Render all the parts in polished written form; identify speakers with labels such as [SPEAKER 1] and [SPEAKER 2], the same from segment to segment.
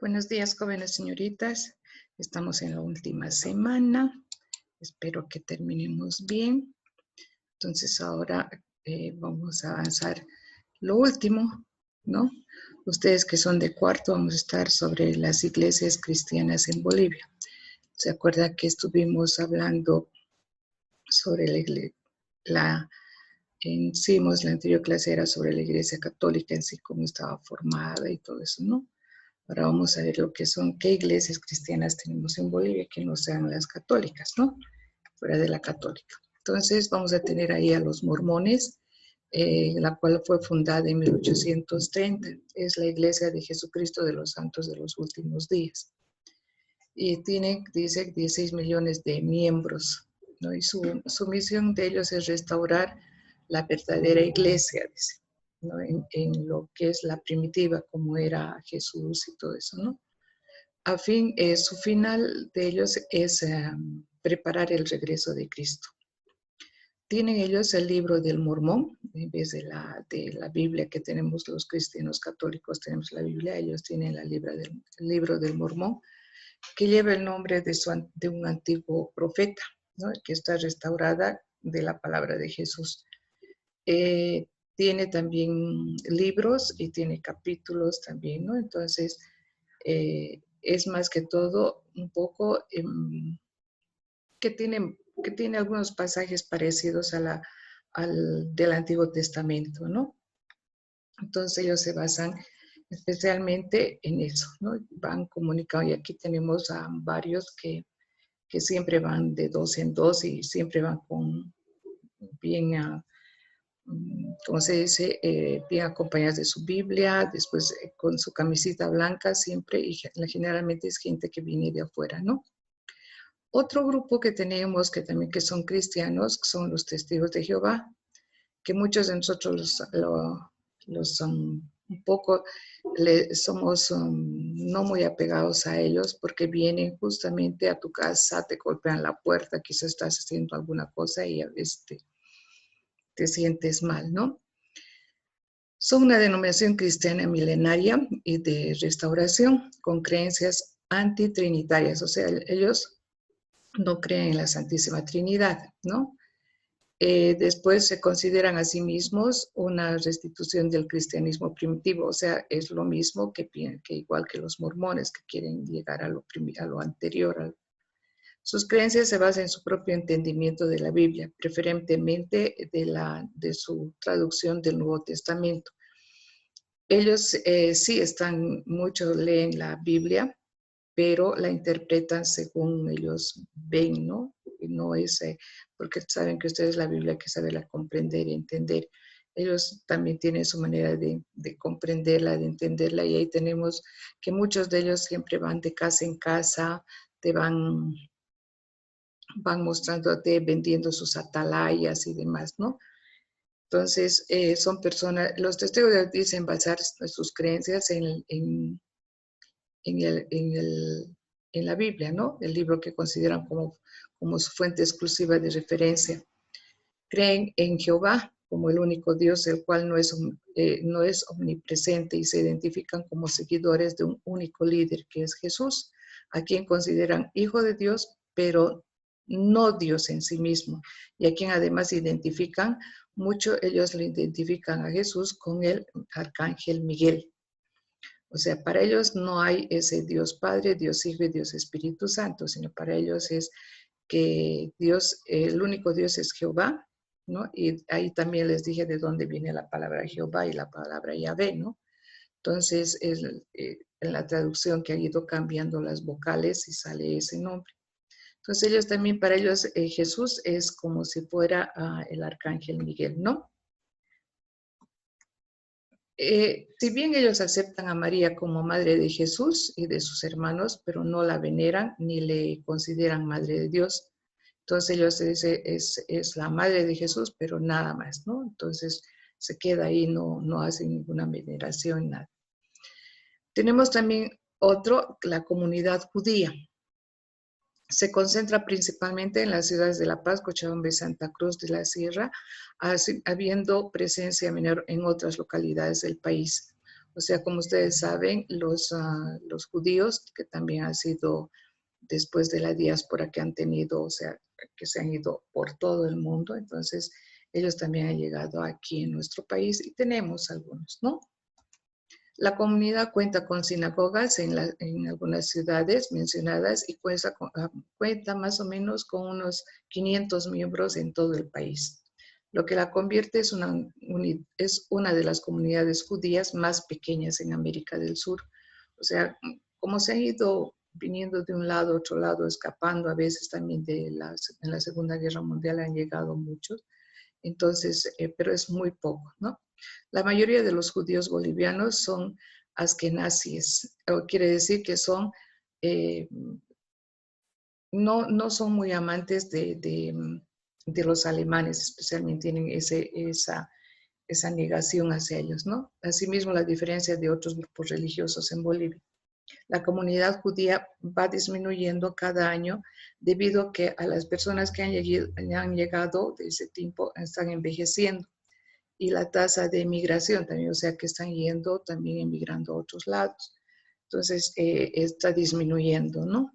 [SPEAKER 1] Buenos días, jóvenes señoritas. Estamos en la última semana. Espero que terminemos bien. Entonces ahora vamos a avanzar lo último, ¿no? Ustedes que son de cuarto, vamos a estar sobre las iglesias cristianas en Bolivia. ¿Se acuerda que estuvimos hablando sobre la anterior clase era sobre la iglesia católica en sí, cómo estaba formada y todo eso, ¿no? Ahora vamos a ver lo que son, qué iglesias cristianas tenemos en Bolivia que no sean las católicas, ¿no? Fuera de la católica. Entonces vamos a tener ahí a los mormones, la cual fue fundada en 1830. Es la iglesia de Jesucristo de los Santos de los Últimos Días. Y tiene, dice, 16 millones de miembros, ¿no? Y su misión de ellos es restaurar la verdadera iglesia, dice, ¿no? En lo que es la primitiva, como era Jesús y todo eso, ¿no? Su final de ellos es preparar el regreso de Cristo. Tienen ellos el libro del Mormón, en vez de la Biblia que tenemos los cristianos católicos, tenemos la Biblia, ellos tienen el libro del Mormón, que lleva el nombre de un antiguo profeta, ¿no? Que está restaurada de la palabra de Jesús. Tiene también libros y tiene capítulos también, ¿no? Entonces, es más que todo un poco que tiene algunos pasajes parecidos del Antiguo Testamento, ¿no? Entonces ellos se basan especialmente en eso, ¿no? Van comunicando, y aquí tenemos a varios que siempre van de dos en dos y siempre van con bien, ¿cómo se dice? Bien acompañadas de su Biblia, después con su camisita blanca siempre, y generalmente es gente que viene de afuera, ¿no? Otro grupo que tenemos que son cristianos son los testigos de Jehová, que muchos de nosotros los un poco somos no muy apegados a ellos porque vienen justamente a tu casa, te golpean la puerta, quizás estás haciendo alguna cosa y a veces te sientes mal, ¿no? Son una denominación cristiana milenaria y de restauración con creencias antitrinitarias, o sea, ellos no creen en la Santísima Trinidad, ¿no? Después se consideran a sí mismos una restitución del cristianismo primitivo, o sea, es lo mismo que igual que los mormones que quieren llegar a lo anterior. Sus creencias se basan en su propio entendimiento de la Biblia, preferentemente de su traducción del Nuevo Testamento. Ellos sí leen la Biblia, pero la interpretan según ellos ven, ¿no? Y no es, porque saben que ustedes la Biblia hay que saberla comprender y entender. Ellos también tienen su manera de comprenderla, de entenderla, y ahí tenemos que muchos de ellos siempre van de casa en casa, te van mostrándote, vendiendo sus atalayas y demás, ¿no? Entonces, son personas, los testigos de Jehová dicen basar sus creencias en la Biblia, ¿no? El libro que consideran como su fuente exclusiva de referencia. Creen en Jehová como el único Dios, el cual no es omnipresente, y se identifican como seguidores de un único líder, que es Jesús, a quien consideran hijo de Dios, pero no Dios en sí mismo, y a quien además identifican mucho, ellos le identifican a Jesús con el arcángel Miguel. O sea, para ellos no hay ese Dios Padre, Dios Hijo y Dios Espíritu Santo, sino para ellos es que Dios, el único Dios es Jehová, ¿no? Y ahí también les dije de dónde viene la palabra Jehová y la palabra Yahvé, ¿no? Entonces, en la traducción que ha ido cambiando las vocales y sale ese nombre. Entonces, para ellos, Jesús es como si fuera el arcángel Miguel, ¿no? Si bien ellos aceptan a María como madre de Jesús y de sus hermanos, pero no la veneran ni le consideran madre de Dios. Entonces ellos dicen, es la madre de Jesús, pero nada más, ¿no? Entonces se queda ahí, no hacen ninguna veneración, nada. Tenemos también la comunidad judía. Se concentra principalmente en las ciudades de La Paz, Cochabamba y Santa Cruz de la Sierra, habiendo presencia menor en otras localidades del país. O sea, como ustedes saben, los judíos, que también han sido después de la diáspora que han tenido, o sea, que se han ido por todo el mundo, entonces ellos también han llegado aquí en nuestro país y tenemos algunos, ¿no? La comunidad cuenta con sinagogas en algunas ciudades mencionadas y cuenta más o menos con unos 500 miembros en todo el país, lo que la convierte es una de las comunidades judías más pequeñas en América del Sur. O sea, como se han ido viniendo de un lado a otro lado, escapando a veces también en la Segunda Guerra Mundial han llegado muchos, entonces, pero es muy poco, ¿no? La mayoría de los judíos bolivianos son askenazíes, quiere decir que son, no son muy amantes de los alemanes, especialmente tienen esa negación hacia ellos, ¿no? Asimismo, la diferencia de otros grupos religiosos en Bolivia. La comunidad judía va disminuyendo cada año debido a que a las personas que han llegado de ese tiempo están envejeciendo. Y la tasa de emigración también, o sea que están yendo también emigrando a otros lados. Entonces, está disminuyendo, ¿no?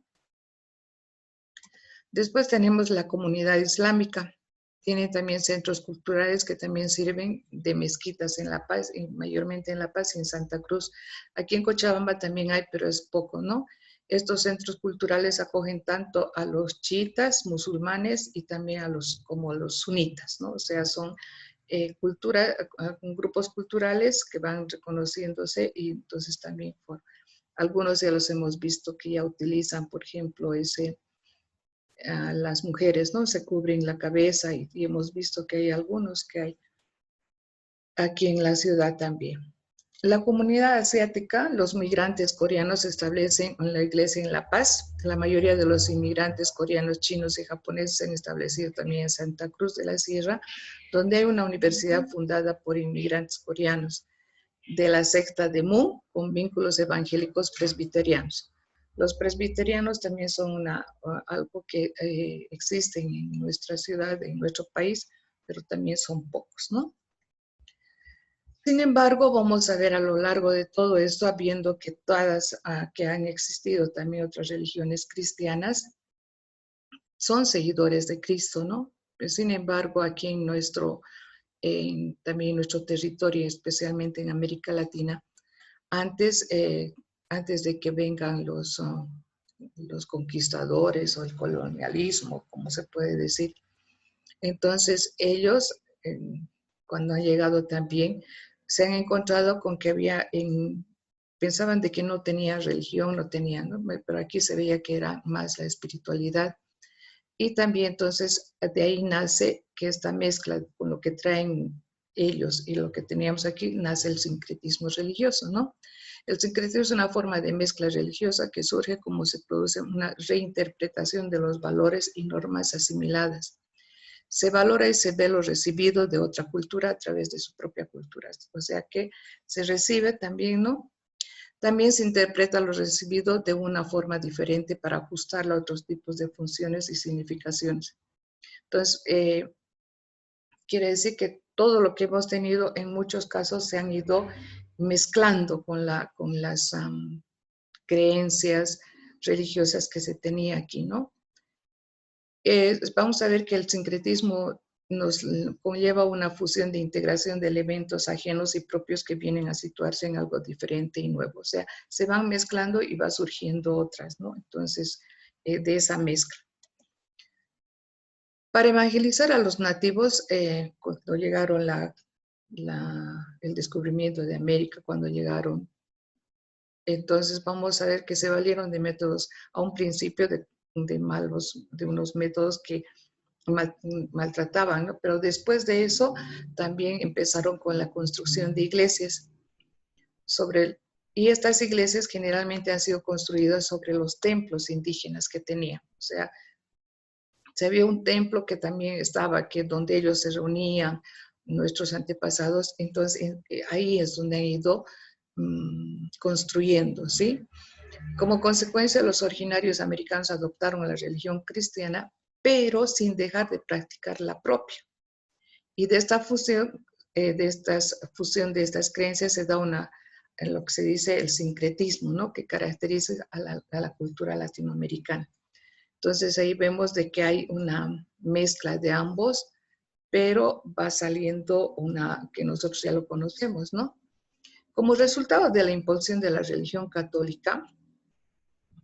[SPEAKER 1] Después tenemos la comunidad islámica. Tienen también centros culturales que también sirven de mezquitas en La Paz, mayormente en La Paz y en Santa Cruz. Aquí en Cochabamba también hay, pero es poco, ¿no? Estos centros culturales acogen tanto a los chiitas, musulmanes y también como a los sunitas, ¿no? O sea, son grupos culturales que van reconociéndose y entonces también algunos ya los hemos visto que ya utilizan, por ejemplo, las mujeres, ¿no? Se cubren la cabeza y hemos visto que hay algunos que hay aquí en la ciudad también. La comunidad asiática, los migrantes coreanos se establecen en la iglesia en La Paz. La mayoría de los inmigrantes coreanos, chinos y japoneses se han establecido también en Santa Cruz de la Sierra, donde hay una universidad fundada por inmigrantes coreanos de la secta de Mu, con vínculos evangélicos presbiterianos. Los presbiterianos también son algo que existen en nuestra ciudad, en nuestro país, pero también son pocos, ¿no? Sin embargo, vamos a ver a lo largo de todo esto, viendo que que han existido también otras religiones cristianas, son seguidores de Cristo, ¿no? Sin embargo, aquí también en nuestro territorio, especialmente en América Latina, antes de que vengan los conquistadores o el colonialismo, como se puede decir. Entonces ellos, cuando han llegado también, se han encontrado con que pensaban de que no tenían religión, no tenían, ¿no? Pero aquí se veía que era más la espiritualidad. Y también entonces de ahí nace que esta mezcla con lo que traen ellos y lo que teníamos aquí, nace el sincretismo religioso, ¿no? El sincretismo es una forma de mezcla religiosa que surge como se produce una reinterpretación de los valores y normas asimiladas. Se valora y se ve lo recibido de otra cultura a través de su propia cultura. O sea que se recibe también, ¿no? También se interpreta lo recibido de una forma diferente para ajustarlo a otros tipos de funciones y significaciones. Entonces, quiere decir que todo lo que hemos tenido en muchos casos se han ido mezclando con las creencias religiosas que se tenía aquí, ¿no? Vamos a ver que el sincretismo nos conlleva una fusión de integración de elementos ajenos y propios que vienen a situarse en algo diferente y nuevo. O sea, se van mezclando y va surgiendo otras, ¿no? Entonces, de esa mezcla. Para evangelizar a los nativos, cuando llegaron el descubrimiento de América, cuando llegaron, entonces vamos a ver que se valieron de métodos, a un principio de unos métodos que maltrataban, ¿no? Pero después de eso también empezaron con la construcción de iglesias y estas iglesias generalmente han sido construidas sobre los templos indígenas que tenían. O sea, se había un templo que también estaba, donde ellos se reunían, nuestros antepasados, entonces ahí es donde han ido construyendo, ¿sí? Como consecuencia, los originarios americanos adoptaron la religión cristiana, pero sin dejar de practicar la propia. Y de esta fusión de estas creencias se da lo que se dice el sincretismo, ¿no? Que caracteriza a la cultura latinoamericana. Entonces ahí vemos de que hay una mezcla de ambos, pero va saliendo una que nosotros ya lo conocemos, ¿no? Como resultado de la impulsión de la religión católica,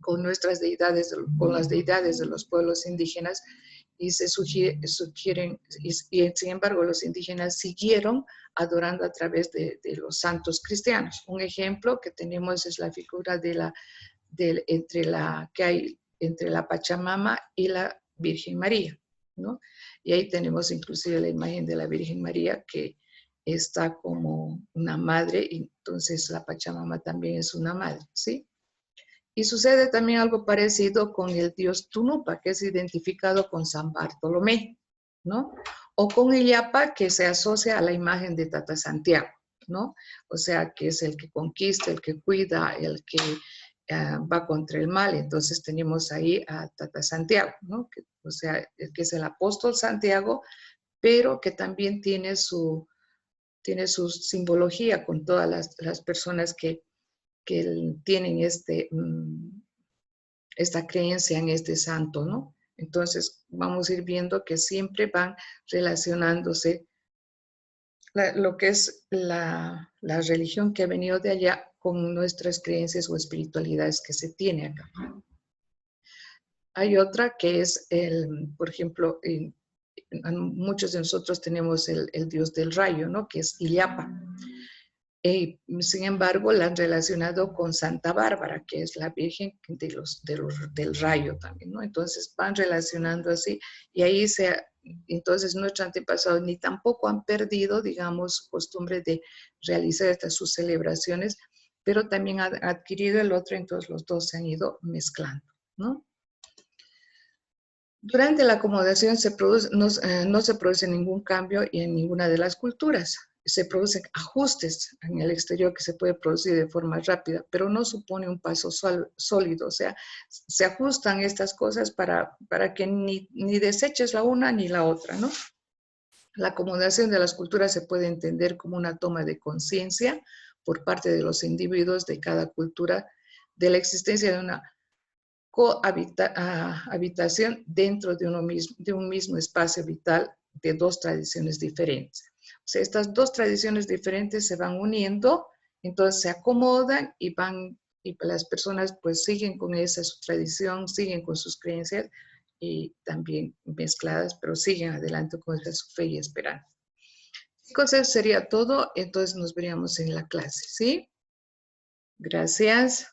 [SPEAKER 1] con nuestras deidades, con las deidades de los pueblos indígenas, y sugieren, y sin embargo los indígenas siguieron adorando a través de los santos cristianos. Un ejemplo que tenemos es la figura que hay entre la Pachamama y la Virgen María, ¿no? Y ahí tenemos inclusive la imagen de la Virgen María que está como una madre, y entonces la Pachamama también es una madre, ¿sí? Y sucede también algo parecido con el dios Tunupa, que es identificado con San Bartolomé, ¿no? O con el Yapa, que se asocia a la imagen de Tata Santiago, ¿no? O sea, que es el que conquista, el que cuida, el que va contra el mal. Entonces tenemos ahí a Tata Santiago, ¿no? O sea, el que es el apóstol Santiago, pero que también tiene su simbología con todas las personas que tienen esta creencia en este santo, ¿no? Entonces vamos a ir viendo que siempre van relacionándose lo que es la religión que ha venido de allá con nuestras creencias o espiritualidades que se tiene acá. Hay otra que es, por ejemplo, muchos de nosotros tenemos el dios del rayo, ¿no? Que es Illapa. Sin embargo, la han relacionado con Santa Bárbara, que es la Virgen del Rayo también, ¿no? Entonces van relacionando así, y ahí entonces nuestros antepasados ni tampoco han perdido, digamos, costumbre de realizar sus celebraciones, pero también han adquirido el otro, entonces los dos se han ido mezclando, ¿no? Durante la acomodación no se produce ningún cambio en ninguna de las culturas. Se producen ajustes en el exterior que se puede producir de forma rápida, pero no supone un paso sólido. O sea, se ajustan estas cosas para que ni deseches la una ni la otra, ¿no? La acomodación de las culturas se puede entender como una toma de conciencia por parte de los individuos de cada cultura de la existencia de una cohabitación dentro de un mismo espacio vital de dos tradiciones diferentes. O sea, estas dos tradiciones diferentes se van uniendo, entonces se acomodan y las personas pues siguen con su tradición, siguen con sus creencias y también mezcladas, pero siguen adelante con su fe y esperanza. Entonces sería todo, entonces nos veríamos en la clase, ¿sí? Gracias.